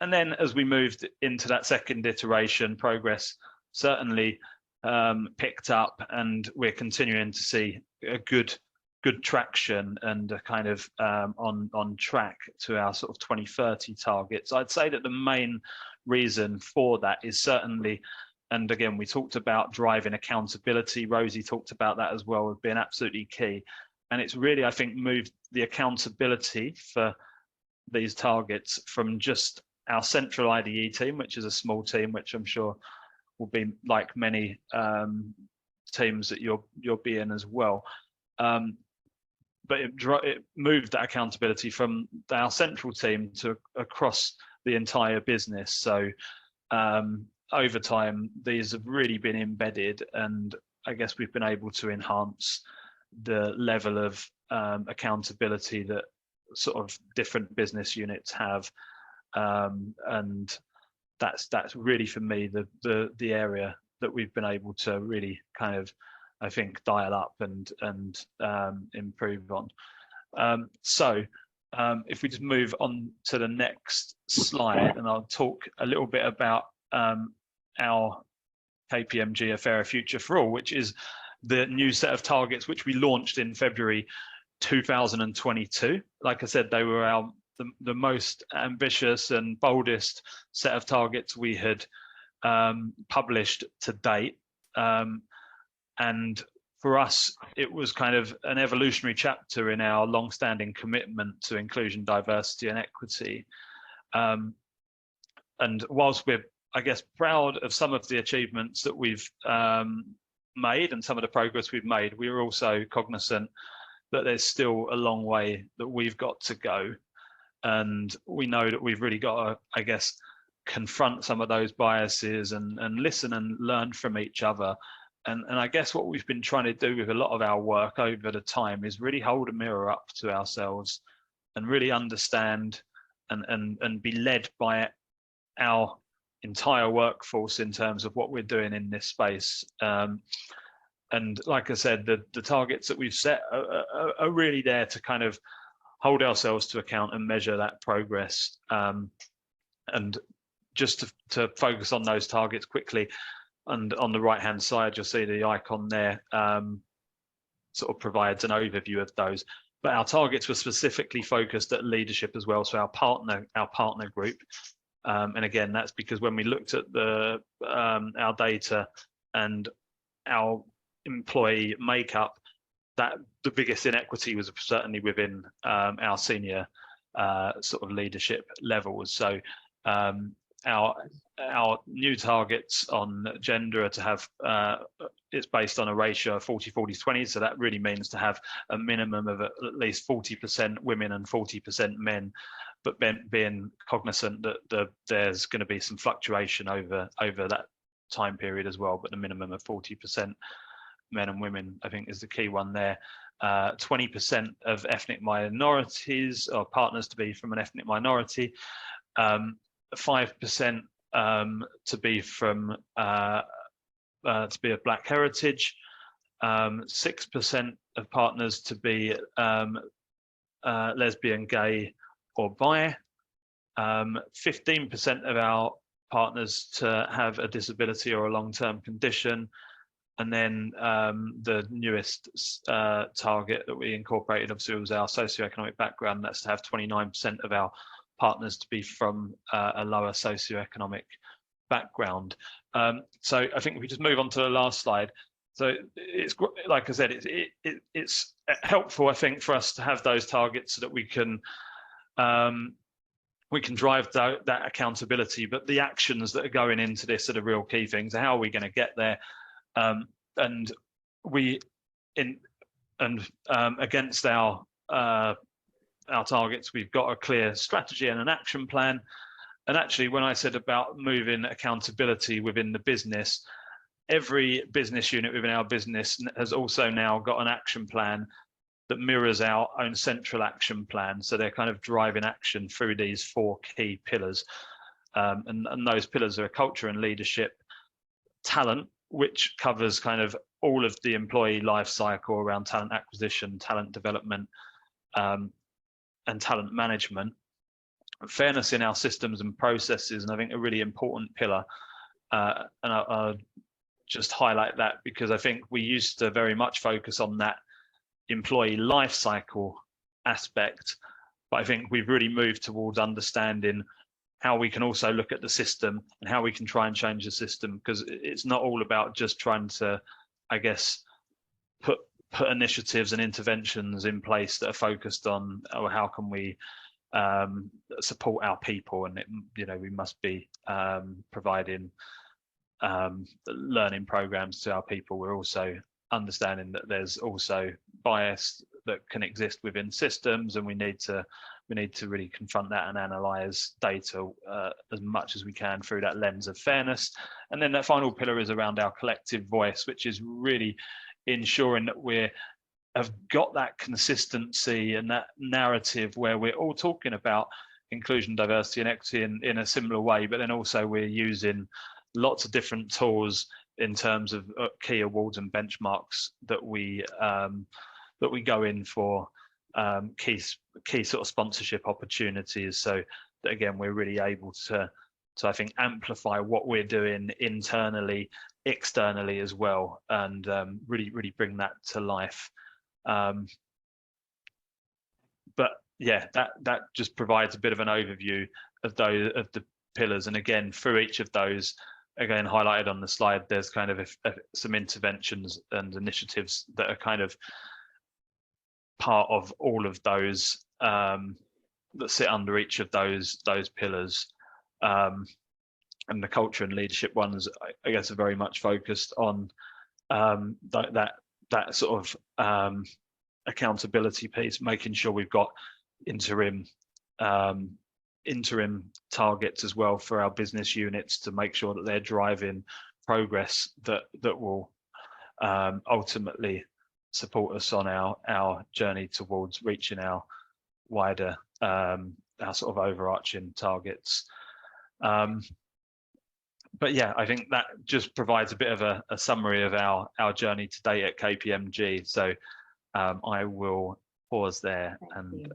then as we moved into that second iteration, progress certainly picked up, and we're continuing to see a good traction and a kind of on track to our sort of 2030 targets. I'd say that the main reason for that is certainly, and again, we talked about driving accountability. Rosie talked about that as well as being absolutely key. And it's really, I think, moved the accountability for these targets from just our central IDE team, which is a small team, which I'm sure will be like many teams that you'll be in as well. But it moved that accountability from our central team to across the entire business. So over time, these have really been embedded, and I guess we've been able to enhance the level of accountability that sort of different business units have, and that's really for me the area that we've been able to really kind of, I think, dial up and improve on. So if we just move on to the next slide, and I'll talk a little bit about our KPMG, A Fairer Future for All, which is the new set of targets which we launched in February 2022. Like I said, they were the most ambitious and boldest set of targets we had published to date. And for us, it was kind of an evolutionary chapter in our long-standing commitment to inclusion, diversity, and equity. And whilst we're, I guess, proud of some of the achievements that we've made and some of the progress we've made, we're also cognizant that there's still a long way that we've got to go. And we know that we've really got to, I guess, confront some of those biases and listen and learn from each other. And I guess what we've been trying to do with a lot of our work over the time is really hold a mirror up to ourselves and really understand and be led by our entire workforce in terms of what we're doing in this space. And like I said, the targets that we've set are really there to kind of hold ourselves to account and measure that progress. And just to focus on those targets quickly, and on the right hand side you'll see the icon there sort of provides an overview of those. But our targets were specifically focused at leadership as well, so our partner group. And again, that's because when we looked at our data and our employee makeup, that the biggest inequity was certainly within our senior sort of leadership levels. So our new targets on gender are to have it's based on a ratio of 40-40-20, so that really means to have a minimum of at least 40% women and 40% men, but being cognizant that there's going to be some fluctuation over that time period as well, but the minimum of 40% men and women, I think, is the key one there. 20% of ethnic minorities or partners to be from an ethnic minority, 5% to be from to be of Black heritage, 6% of partners to be lesbian, gay, or bi, 15% of our partners to have a disability or a long-term condition, and then the newest target that we incorporated obviously was our socioeconomic background. That's to have 29% of our partners to be from a lower socioeconomic background. So I think if we just move on to the last slide. So it's, like I said, it's helpful, I think, for us to have those targets so that we can drive that accountability, but the actions that are going into this are the real key things. How are we going to get there? And against our targets, we've got a clear strategy and an action plan. And actually, when I said about moving accountability within the business, every business unit within our business has also now got an action plan that mirrors our own central action plan. So they're kind of driving action through these 4 key pillars. And those pillars are culture and leadership, talent, which covers kind of all of the employee life cycle around talent acquisition, talent development, and talent management. Fairness in our systems and processes, and I think a really important pillar. And I'll just highlight that because I think we used to very much focus on that employee life cycle aspect, but I think we've really moved towards understanding how we can also look at the system and how we can try and change the system, because it's not all about just trying to, I guess, put initiatives and interventions in place that are focused on, oh, how can we support our people, and we must be providing learning programs to our people. We're also understanding that there's also bias that can exist within systems, and we need to really confront that and analyze data as much as we can through that lens of fairness. And then that final pillar is around our collective voice, which is really ensuring that we have got that consistency and that narrative where we're all talking about inclusion, diversity and equity in a similar way, but then also we're using lots of different tools in terms of key awards and benchmarks that we go in for, key sort of sponsorship opportunities, so that again we're really able to I think amplify what we're doing internally, externally as well, and really bring that to life. But yeah, that just provides a bit of an overview of the pillars, and again through each of those, again highlighted on the slide, there's kind of some interventions and initiatives that are kind of part of all of those that sit under each of those pillars. And the culture and leadership ones, I guess, are very much focused on that sort of accountability piece, making sure we've got interim targets as well for our business units to make sure that they're driving progress that will ultimately support us on our journey towards reaching our wider our sort of overarching targets. But yeah, I think that just provides a bit of a summary of our journey to date at KPMG. So I will pause there and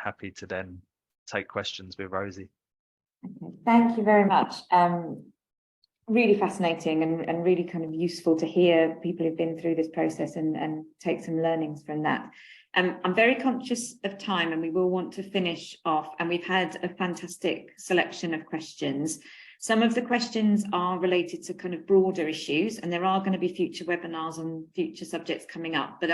happy to then take questions with Rosie. Okay, thank you very much. Really fascinating and really kind of useful to hear people who've been through this process and take some learnings from that. I'm very conscious of time and we will want to finish off, and we've had a fantastic selection of questions. Some of the questions are related to kind of broader issues, and there are going to be future webinars on future subjects coming up, but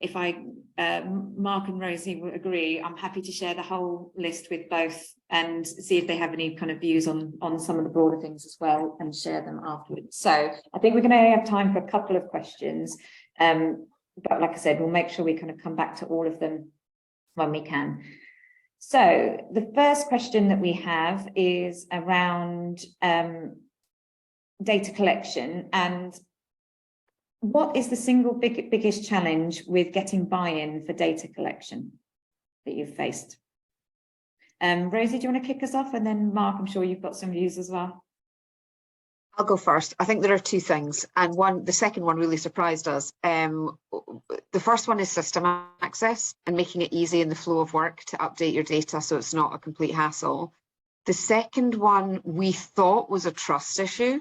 if Mark and Rosie will agree, I'm happy to share the whole list with both and see if they have any kind of views on some of the broader things as well, and share them afterwards. So I think we're going to have time for a couple of questions, but like I said, we'll make sure we kind of come back to all of them when we can. So the first question that we have is around data collection, and what is the single biggest challenge with getting buy-in for data collection that you've faced? Rosie, do you want to kick us off? And then Mark, I'm sure you've got some views as well. I'll go first. I think there are two things, and the second one really surprised us. The first one is system access and making it easy in the flow of work to update your data so it's not a complete hassle. The second one we thought was a trust issue,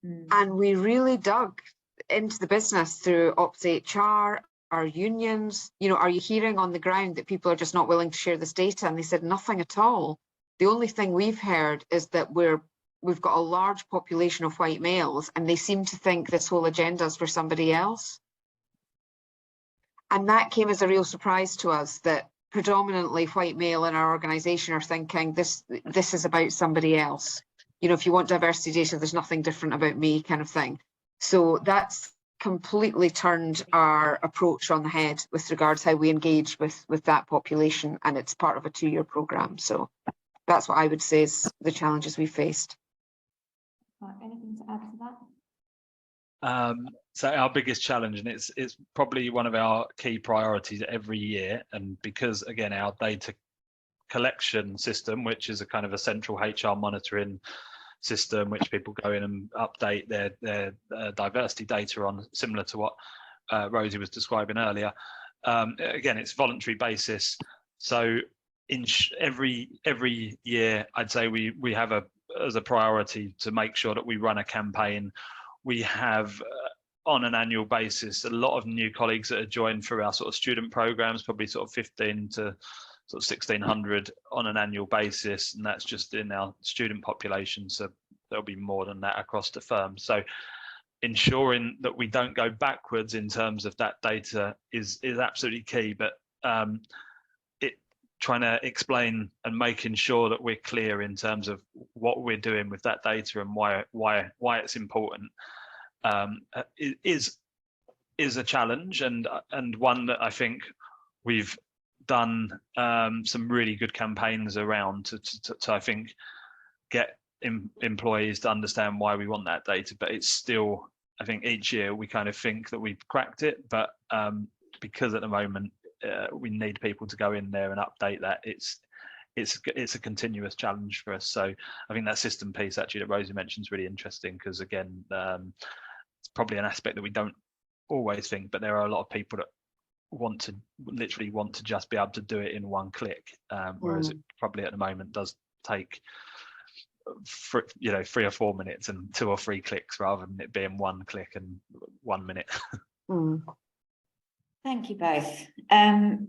and we really dug into the business through Ops HR, our unions. You know, are you hearing on the ground that people are just not willing to share this data? And they said nothing at all. The only thing we've heard is that we've got a large population of white males, and they seem to think this whole agenda is for somebody else. And that came as a real surprise to us, that predominantly white male in our organization are thinking this is about somebody else. You know, if you want diversity data, there's nothing different about me, kind of thing. So that's completely turned our approach on the head with regards how we engage with that population, and it's part of a 2-year program. So that's what I would say is the challenges we faced. Anything to add to that? So our biggest challenge, and it's probably one of our key priorities every year, and because again our data collection system, which is a kind of a central HR monitoring system which people go in and update their diversity data on, similar to what Rosie was describing earlier. Again, it's voluntary basis. So in every year, I'd say we have as a priority to make sure that we run a campaign. We have on an annual basis a lot of new colleagues that are joined through our sort of student programs, probably sort of 15 to sort of 1,600 on an annual basis, and that's just in our student population. So there'll be more than that across the firm. So ensuring that we don't go backwards in terms of that data is absolutely key. But trying to explain and making sure that we're clear in terms of what we're doing with that data and why it's important is a challenge, and one that I think we've done some really good campaigns around to I think get employees to understand why we want that data. But it's still, I think each year we kind of think that we've cracked it, but because at the moment we need people to go in there and update that, it's a continuous challenge for us. So I think that system piece actually that Rosie mentioned is really interesting, because again it's probably an aspect that we don't always think, but there are a lot of people that literally want to just be able to do it in one click, whereas it probably at the moment does take 3 or 4 minutes and 2 or 3 clicks, rather than it being 1 click and 1 minute. Thank you both. I'm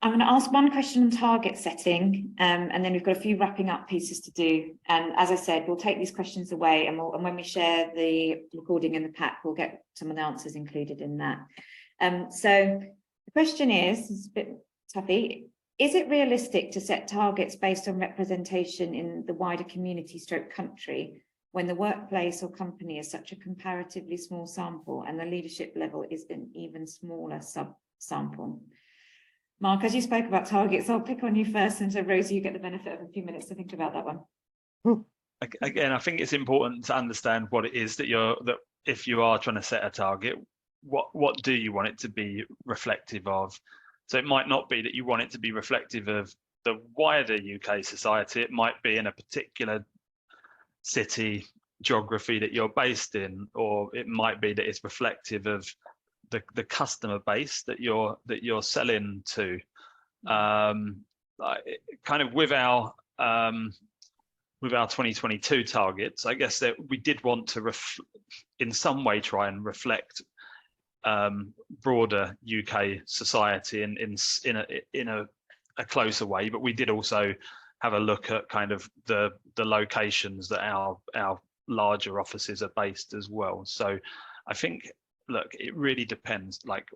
going to ask one question on target setting, and then we've got a few wrapping up pieces to do. And as I said, we'll take these questions away, and when we share the recording in the pack, we'll get some of the answers included in that. So the question is a bit toughy. Is it realistic to set targets based on representation in the wider community stroke country when the workplace or company is such a comparatively small sample and the leadership level is an even smaller sub-sample? Mark, as you spoke about targets, I'll pick on you first, and so Rosie, you get the benefit of a few minutes to think about that one. Again, I think it's important to understand what it is that if you are trying to set a target, what do you want it to be reflective of? So it might not be that you want it to be reflective of the wider UK society. It might be in a particular city geography that you're based in, or it might be that it's reflective of the customer base that you're selling to. Kind of with our with our 2022 targets, I guess that we did want to in some way try and reflect broader UK society in a closer way, but we did also have a look at kind of the locations that our larger offices are based as well. So I think, look, it really depends. Like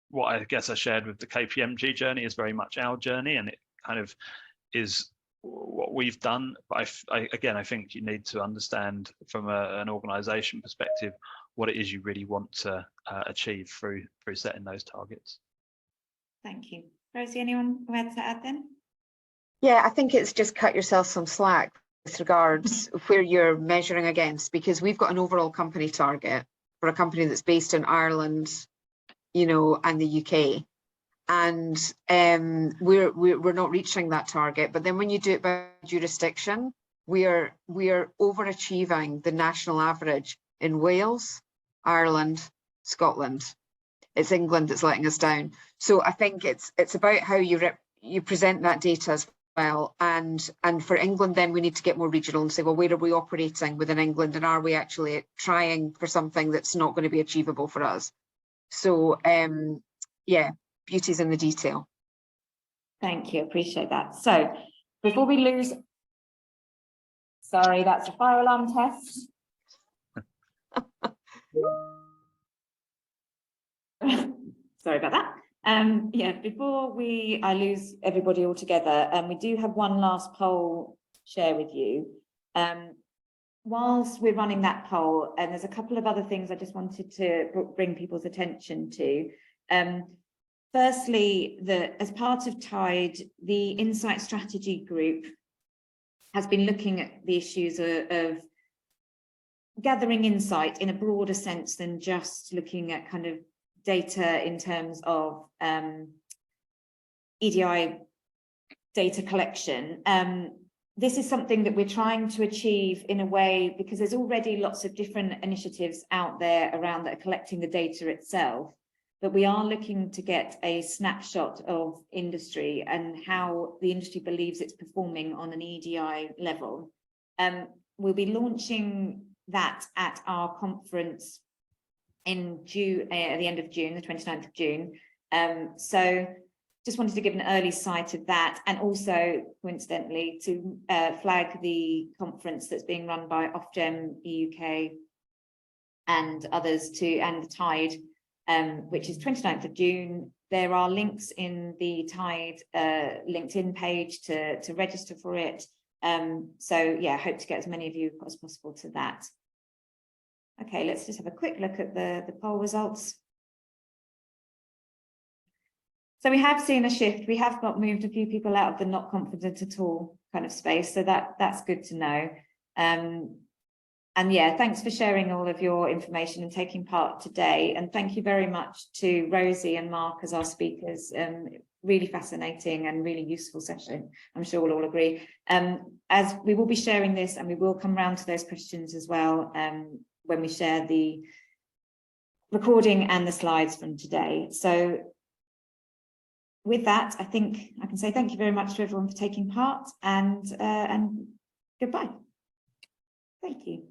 what I guess I shared with the KPMG journey is very much our journey, and it kind of is what we've done. But I think you need to understand from an organisation perspective what it is you really want to achieve through setting those targets. Thank you. Rosie, anyone who had to add then? Yeah, I think it's just cut yourself some slack with regards where you're measuring against, because we've got an overall company target for a company that's based in Ireland, you know, and the UK, and we're not reaching that target. But then when you do it by jurisdiction, we are overachieving the national average in Wales, Ireland, Scotland. It's England that's letting us down. So I think it's about how you present that data as well. And for England, then we need to get more regional and say, well, where are we operating within England, and are we actually trying for something that's not going to be achievable for us? So yeah, beauty's in the detail. Thank you, appreciate that. So before we lose, sorry, that's a fire alarm test. Sorry about that. Yeah, before I lose everybody altogether, we do have one last poll share with you. Whilst we're running that poll, and there's a couple of other things I just wanted to bring people's attention to. Firstly, as part of TIDE, the Insight Strategy Group has been looking at the issues of gathering insight in a broader sense than just looking at kind of data in terms of EDI data collection. This is something that we're trying to achieve in a way, because there's already lots of different initiatives out there around that are collecting the data itself, but we are looking to get a snapshot of industry and how the industry believes it's performing on an EDI level. We'll be launching that at our conference in June, at the end of June, the 29th of June. So just wanted to give an early sight of that, and also coincidentally to flag the conference that's being run by Ofgem UK and others and the TIDE, which is 29th of June. There are links in the TIDE LinkedIn page to register for it. So yeah, hope to get as many of you as possible to that. Okay, let's just have a quick look at the poll results. So we have seen a shift. We have got moved a few people out of the not confident at all kind of space. So that's good to know. And yeah, thanks for sharing all of your information and taking part today. And thank you very much to Rosie and Mark as our speakers. Really fascinating and really useful session. I'm sure we'll all agree. As we will be sharing this, and we will come round to those questions as well when we share the recording and the slides from today. So with that, I think I can say thank you very much to everyone for taking part, and goodbye. Thank you.